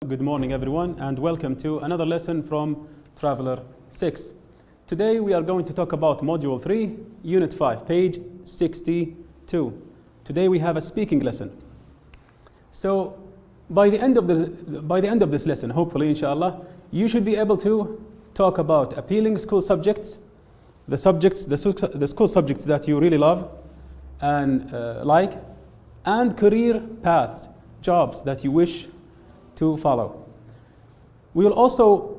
Good morning everyone and welcome to another lesson from Traveler 6. Today we are going to talk about Module 3, Unit 5, page 62. Today we have a speaking lesson. So by the end of this lesson, hopefully inshallah, you should be able to talk about appealing school subjects, the school subjects that you really love and like, and career paths, jobs that you wish to follow. We will also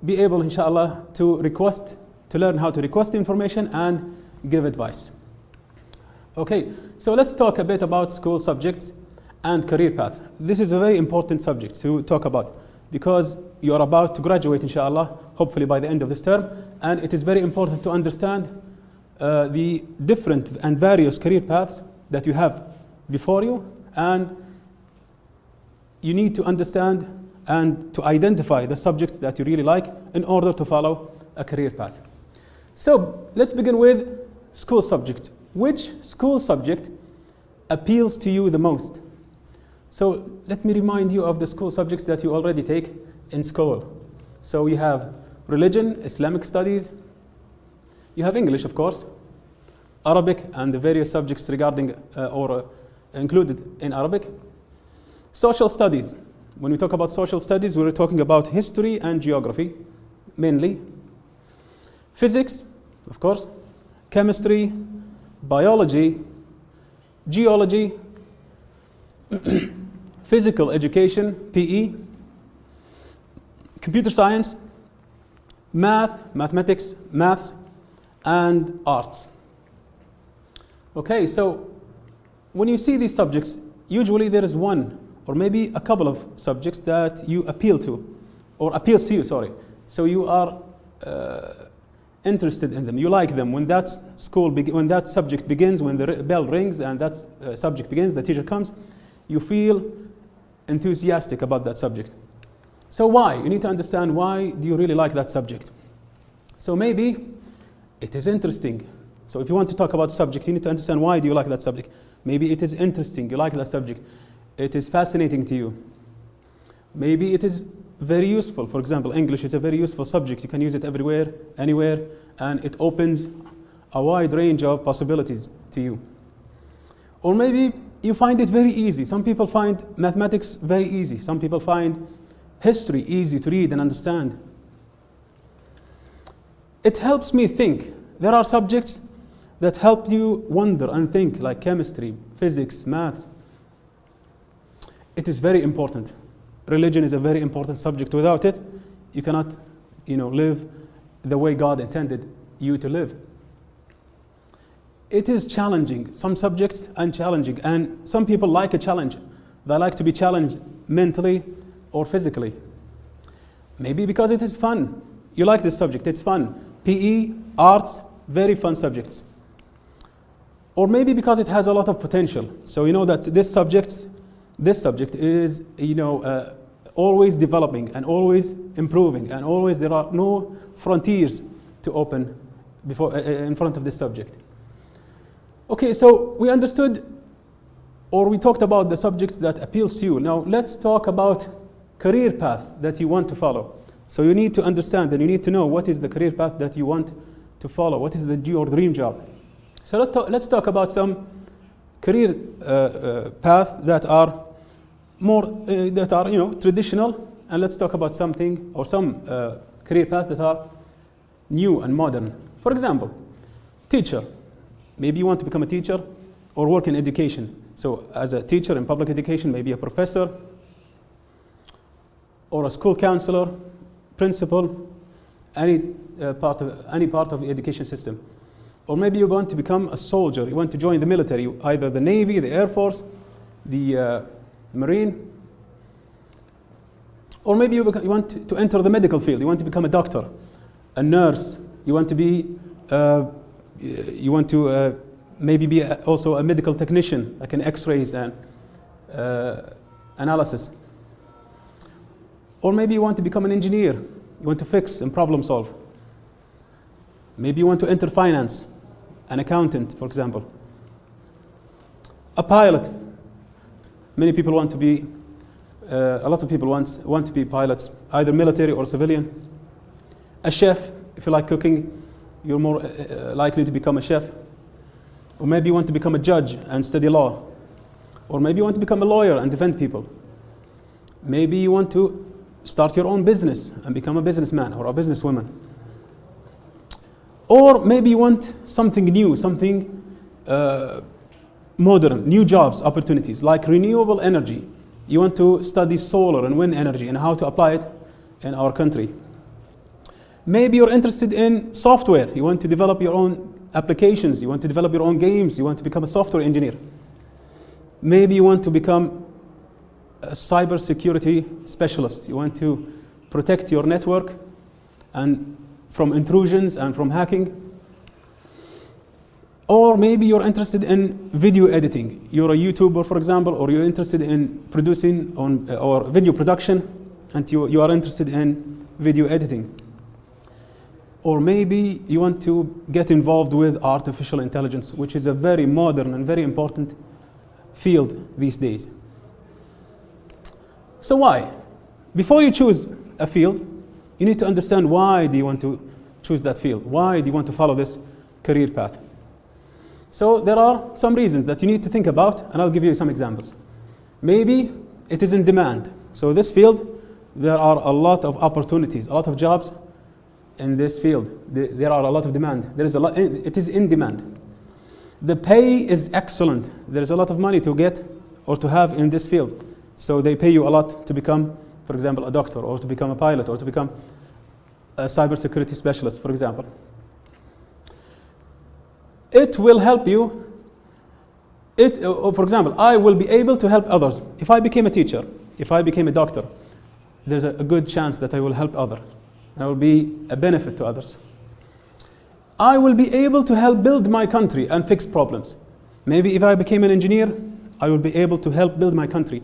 be able, inshallah, to learn how to request information and give advice. Okay, so let's talk a bit about school subjects and career paths. This is a very important subject to talk about because you are about to graduate, inshallah, hopefully by the end of this term, and it is very important to understand the different and various career paths that you have before you, and you need to understand and to identify the subjects that you really like in order to follow a career path. So let's begin with school subject. Which school subject appeals to you the most? So let me remind you of the school subjects that you already take in school. So you have religion, Islamic studies, you have English of course, Arabic and the various subjects regarding or included in Arabic. Social studies. When we talk about social studies, we're talking about history and geography, mainly. Physics, of course. Chemistry, biology, geology, physical education, PE, computer science, mathematics, maths, and arts. Okay, so when you see these subjects, usually there is one or maybe a couple of subjects that you appeal to, or appeals to you, sorry. So you are interested in them, you like them. When that subject begins, when the bell rings and that subject begins, the teacher comes, you feel enthusiastic about that subject. So why? You need to understand why do you really like that subject. So maybe it is interesting. So if you want to talk about subject, you need to understand why do you like that subject. Maybe it is interesting, you like that subject. It is fascinating to you. Maybe it is very useful. For example, English is a very useful subject. You can use it everywhere, anywhere, and it opens a wide range of possibilities to you. Or maybe you find it very easy. Some people find mathematics very easy. Some people find history easy to read and understand. It helps me think. There are subjects that help you wonder and think, like chemistry, physics, maths. It is very important. Religion is a very important subject. Without it, you cannot, live the way God intended you to live. It is challenging. Some subjects are challenging, and some people like a challenge. They like to be challenged mentally or physically. Maybe because it is fun. You like this subject, it's fun. PE, arts, very fun subjects. Or maybe because it has a lot of potential. So you know that this subject is, always developing and always improving, and always there are no frontiers to open in front of this subject. Okay, so we understood, or we talked about the subjects that appeals to you. Now let's talk about career paths that you want to follow. So you need to understand and you need to know what is the career path that you want to follow. What is your dream job? So let's talk about some career paths that are more traditional, and let's talk about some career paths that are new and modern. For example, teacher. Maybe you want to become a teacher or work in education. So as a teacher in public education, maybe a professor or a school counselor, principal, any part of the education system. Or maybe you want to become a soldier. You want to join the military, either the Navy, the Air Force, the Marine. Or maybe you want to enter the medical field. You want to become a doctor, a nurse. You want to maybe be also a medical technician, like an X-rays and analysis. Or maybe you want to become an engineer. You want to fix and problem solve. Maybe you want to enter finance, an accountant, for example. A pilot. Many people want to be a lot of people want to be pilots, either military or civilian. A chef, if you like cooking, you're more likely to become a chef. Or maybe you want to become a judge and study law. Or maybe you want to become a lawyer and defend people. Maybe you want to start your own business and become a businessman or a businesswoman. Or maybe you want something new, something modern, new jobs, opportunities, like renewable energy. You want to study solar and wind energy and how to apply it in our country. Maybe you're interested in software. You want to develop your own applications. You want to develop your own games. You want to become a software engineer. Maybe you want to become a cybersecurity specialist. You want to protect your network and from intrusions and from hacking. Or maybe you're interested in video editing. You're a YouTuber, for example, or you're interested in producing or video production, and you are interested in video editing. Or maybe you want to get involved with artificial intelligence, which is a very modern and very important field these days. So why? Before you choose a field, you need to understand why do you want to choose that field? Why do you want to follow this career path? So there are some reasons that you need to think about, and I'll give you some examples. Maybe it is in demand. So this field, there are a lot of opportunities, a lot of jobs in this field. There are a lot of demand. It is in demand. The pay is excellent. There is a lot of money to get or to have in this field. So they pay you a lot to become, for example, a doctor, or to become a pilot, or to become a cybersecurity specialist, for example. It will help you. For example, I will be able to help others. If I became a teacher, if I became a doctor, there's a good chance that I will help others. I will be a benefit to others. I will be able to help build my country and fix problems. Maybe if I became an engineer, I will be able to help build my country,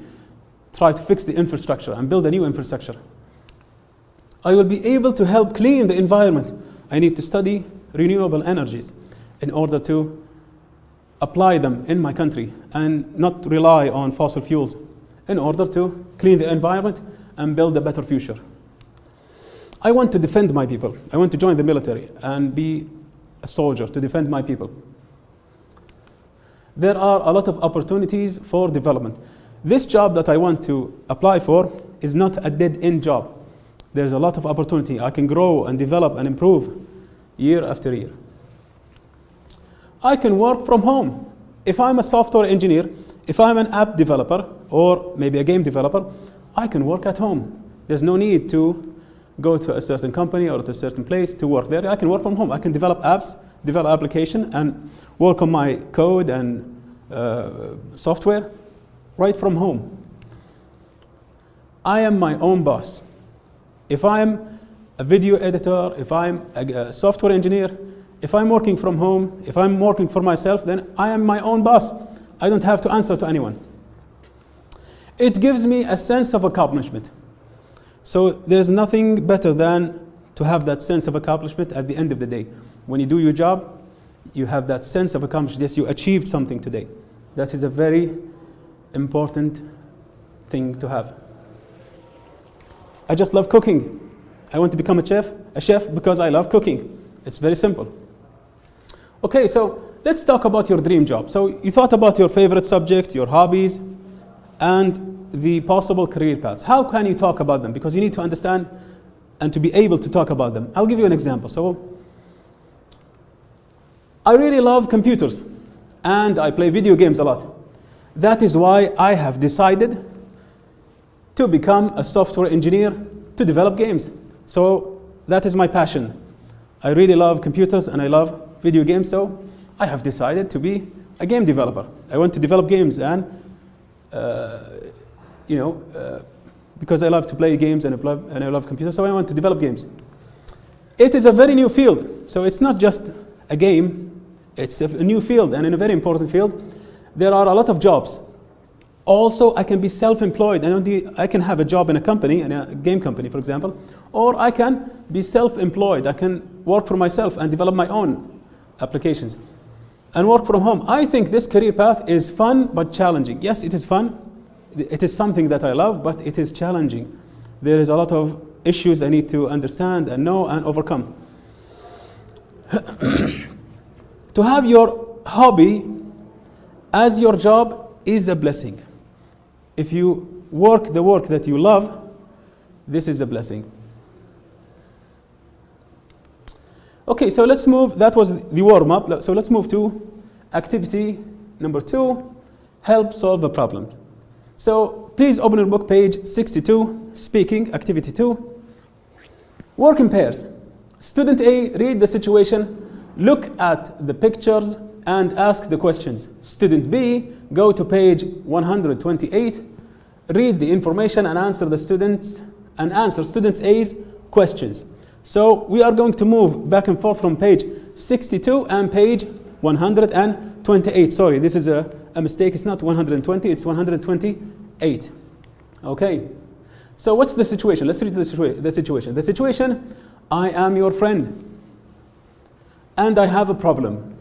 try to fix the infrastructure and build a new infrastructure. I will be able to help clean the environment. I need to study renewable energies in order to apply them in my country and not rely on fossil fuels in order to clean the environment and build a better future. I want to defend my people. I want to join the military and be a soldier to defend my people. There are a lot of opportunities for development. This job that I want to apply for is not a dead-end job. There's a lot of opportunity. I can grow and develop and improve year after year. I can work from home. If I'm a software engineer, if I'm an app developer, or maybe a game developer, I can work at home. There's no need to go to a certain company or to a certain place to work there. I can work from home. I can develop apps, develop application, and work on my code and software right from home. I am my own boss. If I'm a video editor, if I'm a software engineer, if I'm working from home, if I'm working for myself, then I am my own boss. I don't have to answer to anyone. It gives me a sense of accomplishment. So there's nothing better than to have that sense of accomplishment at the end of the day. When you do your job, you have that sense of accomplishment. Yes, you achieved something today. That is a very important thing to have. I just love cooking. I want to become a chef because I love cooking. It's very simple. Okay, so let's talk about your dream job. So you thought about your favorite subject, your hobbies, and the possible career paths. How can you talk about them? Because you need to understand and to be able to talk about them. I'll give you an example. So I really love computers and I play video games a lot. That is why I have decided to become a software engineer to develop games. So that is my passion. I really love computers and I love video games, so I have decided to be a game developer. I want to develop games and because I love to play games and I love computers, so I want to develop games. It is a very new field, so it's not just a game, it's a new field, and in a very important field. There are a lot of jobs. Also, I can be self-employed, and I can have a job in a company, in a game company, for example, or I can be self-employed. I can work for myself and develop my own applications and work from home. I think this career path is fun but challenging. Yes, it is fun. it is something that I love, but it is challenging. There is a lot of issues I need to understand and know and overcome. To have your hobby as your job is a blessing. If you work the work that you love, this is a blessing. Okay, so let's move. That was the warm-up. So let's move to activity number 2, help solve the problem. So please open your book, page 62, speaking, activity 2. Work in pairs. Student A, read the situation, look at the pictures, and ask the questions. Student B, go to page 128, read the information and answer student A's questions. So we are going to move back and forth from page 62 and page 128. Sorry, this is a mistake. It's not 120, it's 128. Okay. So what's the situation? Let's read the situation. The situation, I am your friend and I have a problem.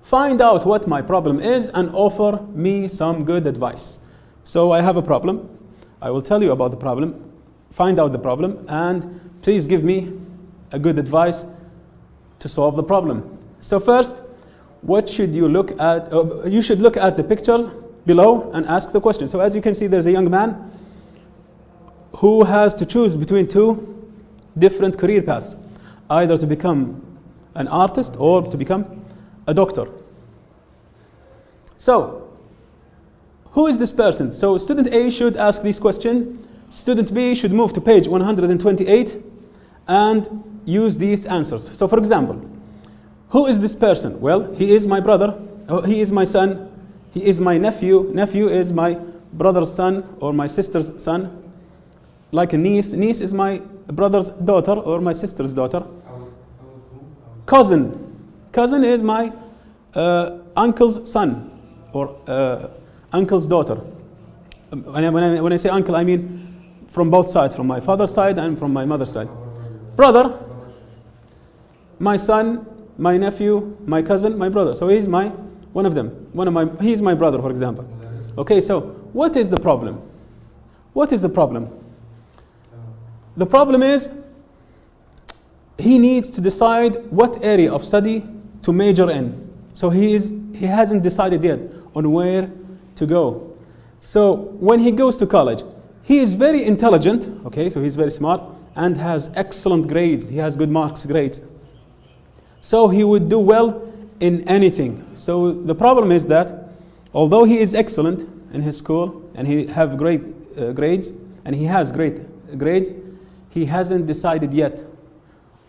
Find out what my problem is and offer me some good advice. So I have a problem. I will tell you about the problem. Find out the problem and please give me a good advice to solve the problem. So first, what should you look at? You should look at the pictures below and ask the question. So as you can see, there's a young man who has to choose between two different career paths, either to become an artist or to become a doctor. So, who is this person? So student A should ask this question. Student B should move to page 128 and use these answers. So for example, who is this person? Well, he is my brother, he is my son, he is my nephew. Nephew is my brother's son or my sister's son. Like a niece. Niece is my brother's daughter or my sister's daughter. Cousin. Cousin is my uncle's son or uncle's daughter. When I say uncle, I mean from both sides, from my father's side and from my mother's side. Brother, my son, my nephew, my cousin, my brother. So he's one of them. He's my brother, for example. Okay, so what is the problem? What is the problem? The problem is he needs to decide what area of study to major in. So he hasn't decided yet on where to go. So when he goes to college, he is very intelligent, okay, so he's very smart and has excellent grades. He has good marks, grades. So he would do well in anything. So the problem is that although he is excellent in his school and he have great grades and he has great grades, he hasn't decided yet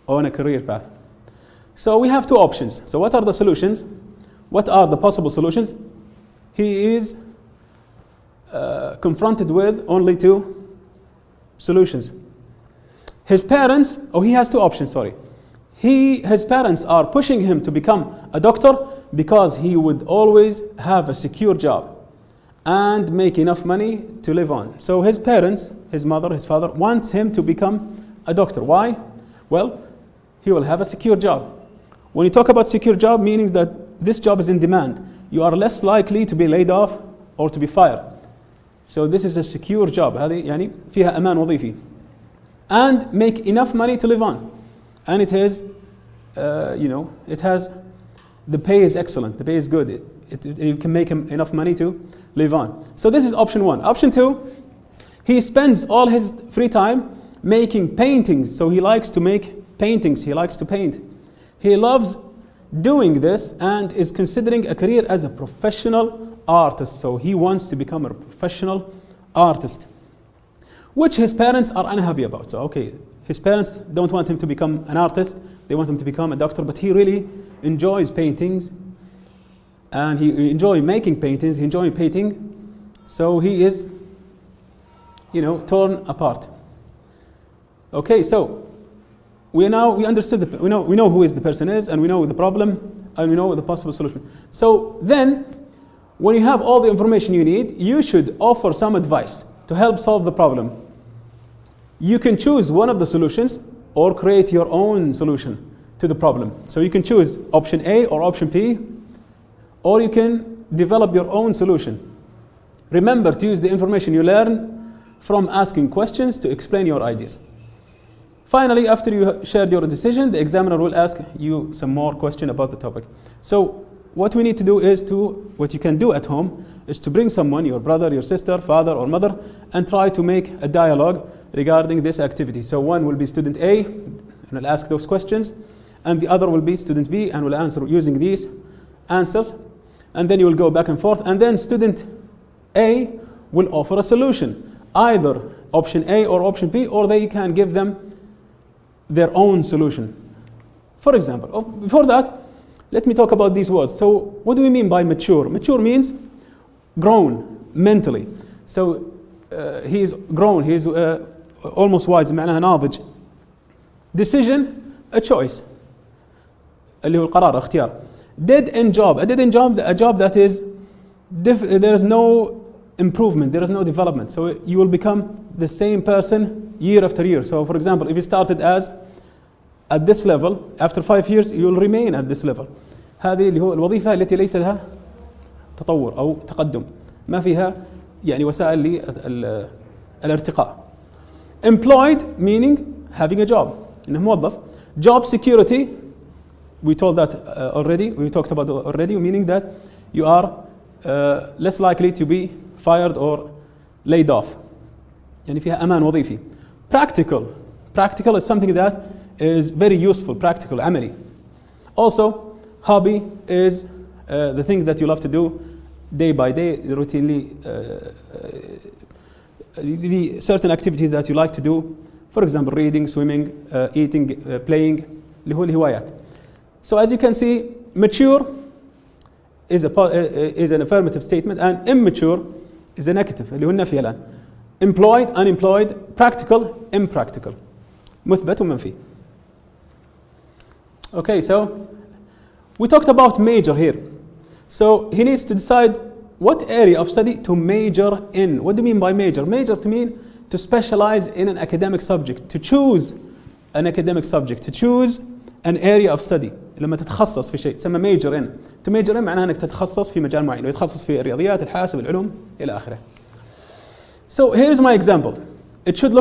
on a career path. So we have two options. So what are the solutions? What are the possible solutions? He is confronted with only two solutions. His parents, he has two options, sorry. His parents are pushing him to become a doctor because he would always have a secure job and make enough money to live on. So his parents, his mother, his father, wants him to become a doctor. Why? Well, he will have a secure job. When you talk about secure job, meaning that this job is in demand. You are less likely to be laid off or to be fired. So this is a secure job. هذه يعني فيها أمان وظيفي. And make enough money to live on. And it is, it has, the pay is excellent. The pay is good. You can make him enough money to live on. So this is option one. Option two, he spends all his free time making paintings. So he likes to make paintings. He likes to paint. He loves doing this and is considering a career as a professional artist. So he wants to become a professional artist, which his parents are unhappy about. So okay, his parents don't want him to become an artist. They want him to become a doctor, but he really enjoys paintings and he enjoys making paintings. He enjoys painting. So he is, torn apart. Okay, so we understood we know who is the person is, and we know the problem, and we know the possible solution. So then, when you have all the information you need, you should offer some advice to help solve the problem. You can choose one of the solutions or create your own solution to the problem. So you can choose option A or option B, or you can develop your own solution. Remember to use the information you learn from asking questions to explain your ideas. Finally, after you shared your decision, the examiner will ask you some more questions about the topic. So what we need to do is what you can do at home is to bring someone, your brother, your sister, father or mother, and try to make a dialogue regarding this activity. So one will be student A and will ask those questions, and the other will be student B and will answer using these answers, and then you will go back and forth, and then student A will offer a solution, either option A or option B, or they can give them their own solution. For example, before that, let me talk about these words. So what do we mean by mature? Mature means grown mentally. So he is grown, he is almost wise, معناها ناضج. Decision, a choice. اللي هو القرار، اختيار. Dead end job, a dead end job, a job that is there is no improvement, there is no development. So you will become the same person year after year. So for example, if you started at this level, after 5 years you will remain at this level. هذه اللي هو الوظيفة التي ليس لها تطور أو تقدم، ما فيها يعني وسائل للارتقاء. Employed meaning having a job، إنه موظف. Job security, we told that already, we talked about it already, meaning that you are less likely to be fired or laid off. يعني فيها أمان وظيفي. Practical is something that is very useful, practical, عملي. Also, hobby is the thing that you love to do day by day, routinely, the certain activities that you like to do. For example, reading, swimming, eating, playing, اللي هو الهوايات. So as you can see, mature is an affirmative statement, and immature is a negative, اللي هو النفي الآن. Employed, unemployed, practical, impractical. مثبت ومنفي. Okay, so we talked about major here. So he needs to decide what area of study to major in. What do you mean by major? Major to mean to specialize in an academic subject, to choose an academic subject, to choose an area of study. لما تتخصص في شيء تسمى major in. To major in معناها انك تتخصص في مجال معين، ويتخصص في الرياضيات، الحاسب، العلوم الى اخره. So here's my example. It should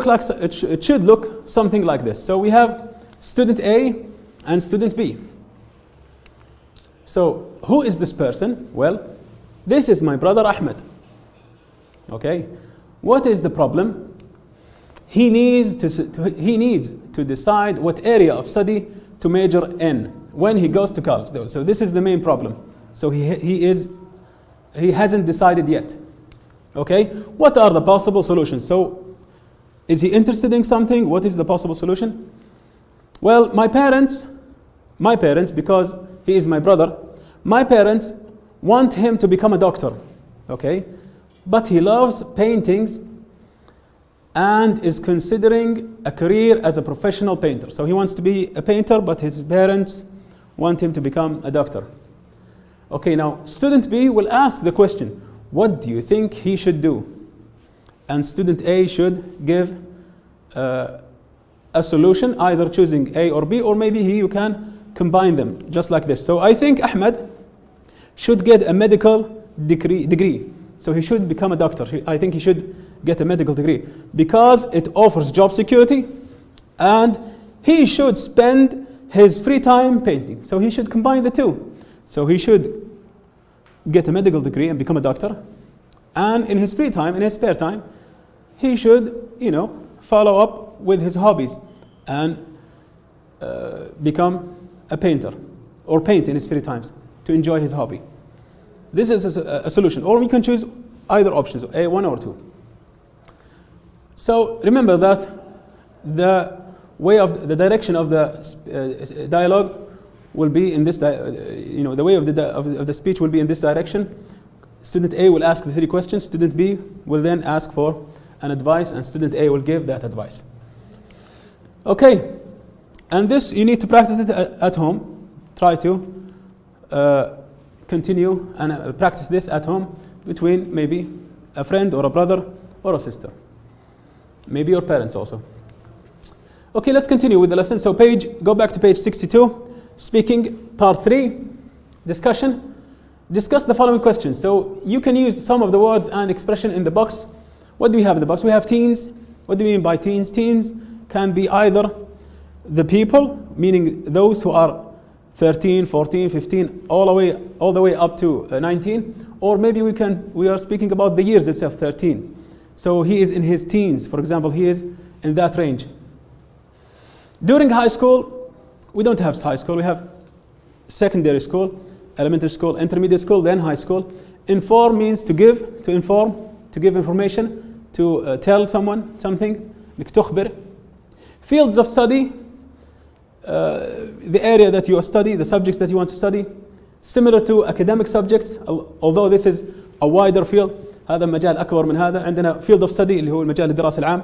look something like this. So we have student A and student B. So who is this person? Well, this is my brother Ahmed. Okay, what is the problem? He needs to decide what area of study to major in when he goes to college. So this is the main problem. So he hasn't decided yet. Okay, what are the possible solutions? So is he interested in something? What is the possible solution? Well, my parents, because he is my brother, my parents want him to become a doctor, okay? But he loves paintings and is considering a career as a professional painter. So he wants to be a painter, but his parents want him to become a doctor. Okay, now student B will ask the question, what do you think he should do? And student A should give a solution, either choosing A or B, or maybe you can combine them just like this. So I think Ahmed should get a medical degree. So he should become a doctor. I think he should get a medical degree because it offers job security, and he should spend his free time painting. So he should combine the two. So he should get a medical degree and become a doctor, and in his free time, in his spare time, he should, follow up with his hobbies and become a painter or paint in his free times to enjoy his hobby. This is a solution, or we can choose either options, A1 or 2. So remember that the direction of the dialogue will be in this, the way of the speech will be in this direction. Student A will ask the 3 questions, student B will then ask for an advice, and student A will give that advice. Okay, and this you need to practice it at home. Try to continue and practice this at home between maybe a friend or a brother or a sister, maybe your parents also. Okay, let's continue with the lesson. So go back to page 62, speaking part 3, discussion. discuss the following questions. So you can use some of the words and expression in the box. What do we have in the box? We have teens. What do we mean by teens? Teens can be either the people, meaning those who are 13, 14, 15, all the way up to 19, or maybe we are speaking about the years itself, 13. So he is in his teens, for example, he is in that range. During high school, we don't have high school, we have secondary school, elementary school, intermediate school, then high school. Inform means to give, to inform, to give information, to tell someone something, like تخبر. Fields of study, the area that you study, the subjects that you want to study, similar to academic subjects, although this is a wider field. هذا مجال أكبر من هذا. عندنا field of study اللي هو المجال الدراسي العام،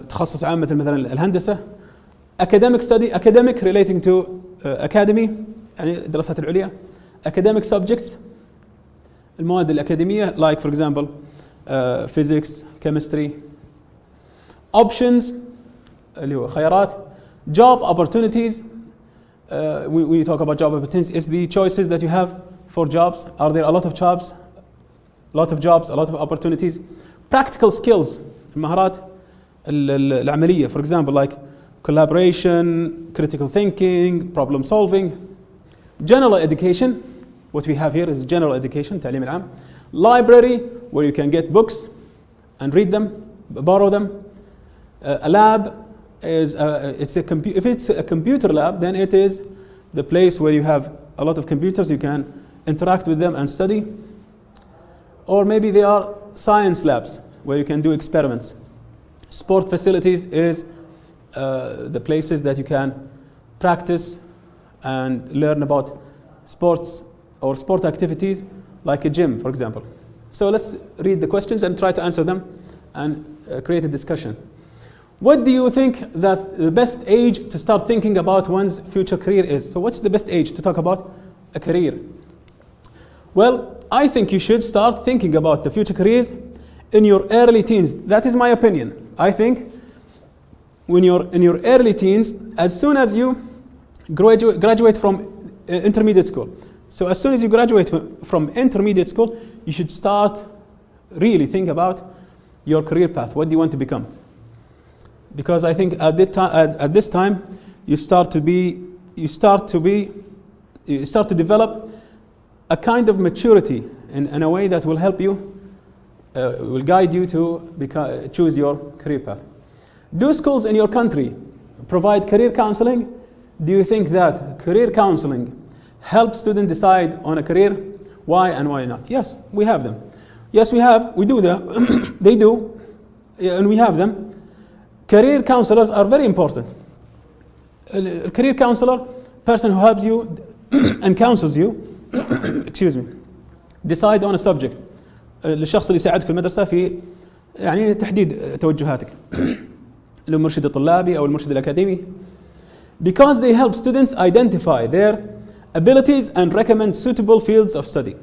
تخصص عام مثلا الهندسة. Academic study, academic relating to academy يعني الدراسات العليا. Academic subjects المواد الأكاديمية like for example physics, chemistry. Options اللي هو خيارات. Job opportunities, we talk about job opportunities, is the choices that you have for jobs. Are there a lot of jobs? A lot of jobs, a lot of opportunities. Practical skills, المهارات العملية, for example like collaboration, critical thinking, problem solving. General education, what we have here is general education, تعليم العام. Library, where you can get books and read them, borrow them. A lab is if it's a computer lab, then it is the place where you have a lot of computers, you can interact with them and study. Or maybe they are science labs where you can do experiments. Sport facilities is the places that you can practice and learn about sports or sport activities like a gym, for example. So let's read the questions and try to answer them and create a discussion. What do you think that the best age to start thinking about one's future career is? So what's the best age to talk about a career? Well, I think you should start thinking about the future careers in your early teens. That is my opinion. I think when you're in your early teens, as soon as you graduate from intermediate school. So as soon as you graduate from intermediate school, you should start really think about your career path. What do you want to become? Because I think at this time you start to develop a kind of maturity in a way that will help you, will guide you to choose your career path. Do schools in your country provide career counseling? Do you think that career counseling helps students decide on a career? Why and why not? Yes, we have them. Yes, we do that. They do, and we have them. Career counselors are very important. A career counselor, person who helps you and counsels you, excuse me, decide on a subject. الشخص اللي يساعدك في المدرسة في يعني تحديد توجهاتك. المرشد الطلابي أو المرشد الأكاديمي. Because they help students identify their abilities and recommend suitable fields of study.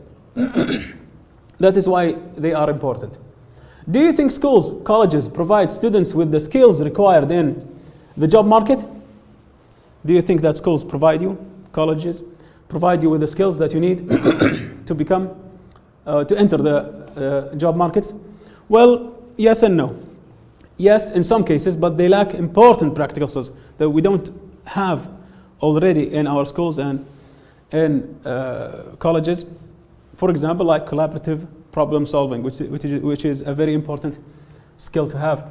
That is why they are important. Do you think schools, colleges provide students with the skills required in the job market? Do you think that schools provide you, colleges provide you with the skills that you need to enter the job markets? Well, yes and no. Yes, in some cases, but they lack important practical skills that we don't have already in our schools and in colleges. For example, like collaborative problem solving, which is a very important skill to have.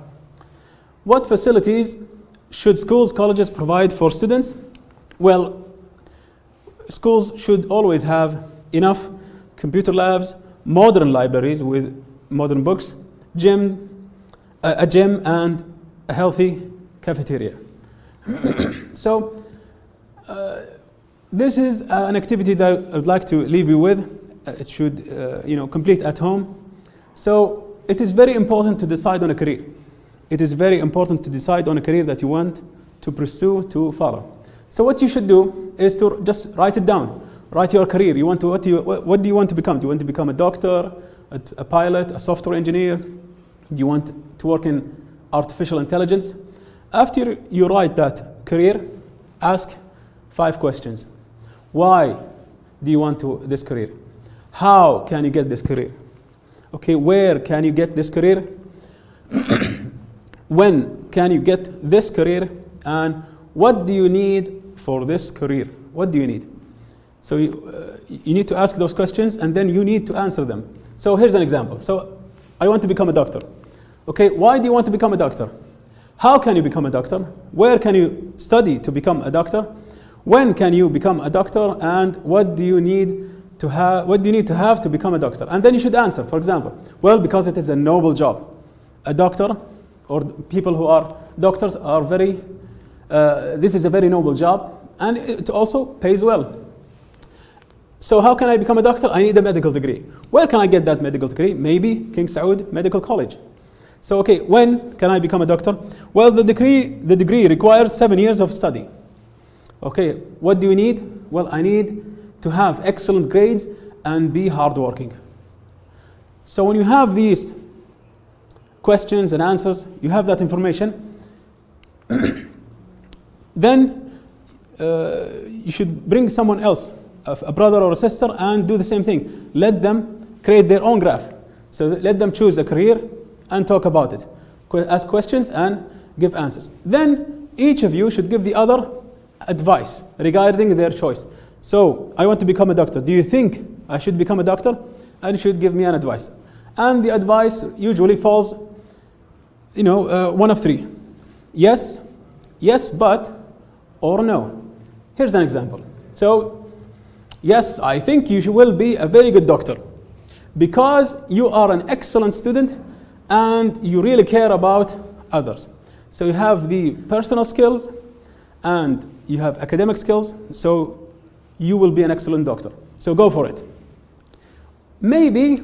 What facilities should schools, colleges provide for students? Well, schools should always have enough computer labs, modern libraries with modern books, a gym and a healthy cafeteria. So this is an activity that I would like to leave you with. It should complete at home. So it is very important to decide on a career. It is very important to decide on a career that you want to pursue, to follow. So what you should do is to just write it down. Write your career. What do you want to become? Do you want to become a doctor, a pilot, a software engineer? Do you want to work in artificial intelligence? After you write that career, ask 5 questions. Why do you want this career? how can you get this career? Okay, where can you get this career? When can you get this career? And what do you need for this career? What do you need? So you need to ask those questions and then you need to answer them. So here's an example. So I want to become a doctor. Okay, why do you want to become a doctor? How can you become a doctor? Where can you study to become a doctor? When can you become a doctor? And what do you need to have? What do you need to have to become a doctor? And then you should answer. For example, well, because it is a noble job. A doctor or people who are doctors are very. This is a very noble job, and it also pays well. So how can I become a doctor? I need a medical degree. Where can I get that medical degree? Maybe King Saud Medical College. So okay, when can I become a doctor? Well, the degree requires 7 years of study. Okay, what do you need? Well, I need to have excellent grades and be hardworking. So when you have these questions and answers, you have that information, then you should bring someone else, a brother or a sister, and do the same thing. Let them create their own graph. So let them choose a career and talk about it. Ask questions and give answers. Then each of you should give the other advice regarding their choice. So I want to become a doctor. Do you think I should become a doctor? And you should give me an advice. And the advice usually falls, one of three. Yes, yes, but, or no. Here's an example. So, yes, I think you will be a very good doctor because you are an excellent student and you really care about others. So you have the personal skills and you have academic skills, so you will be an excellent doctor. So go for it. Maybe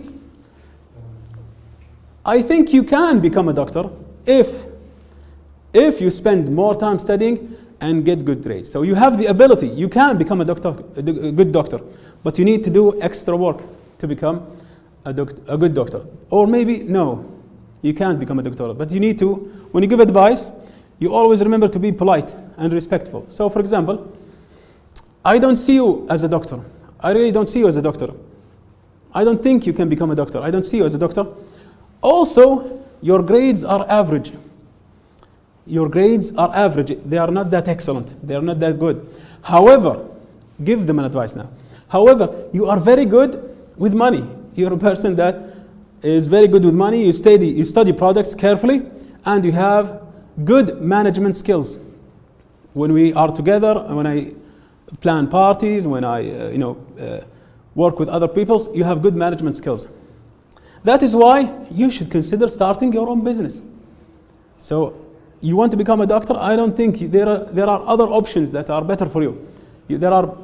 I think you can become a doctor if you spend more time studying and get good grades. So you have the ability, you can become a good doctor, but you need to do extra work to become a good doctor. Or maybe, no, you can't become a doctor, but you need to, when you give advice, you always remember to be polite and respectful. So for example, I don't see you as a doctor. I really don't see you as a doctor. I don't think you can become a doctor. I don't see you as a doctor. Also, your grades are average. Your grades are average. They are not that excellent. They are not that good. However, give them an advice now. However, you are very good with money. You're a person that is very good with money. You study products carefully, and you have good management skills. When we are together, when I plan parties, when I work with other people, you have good management skills. That is why you should consider starting your own business. So you want to become a doctor? I don't think there are other options that are better for you. There are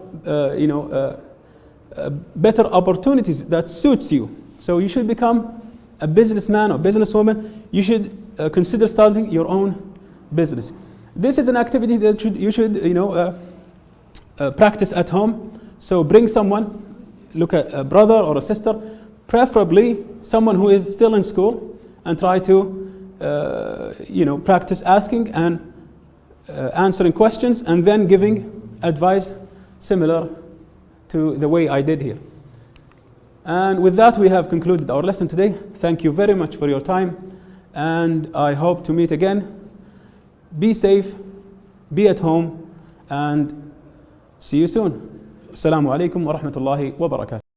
better opportunities that suits you. So you should become a businessman or businesswoman. You should consider starting your own business. This is an activity that you should practice at home. So bring someone, look at a brother or a sister, preferably someone who is still in school, and try to practice asking and answering questions, and then giving advice similar to the way I did here. And with that, we have concluded our lesson today. Thank you very much for your time, and I hope to meet again. Be safe, be at home, and see you soon. Assalamu alaikum wa rahmatullahi wa barakatuh.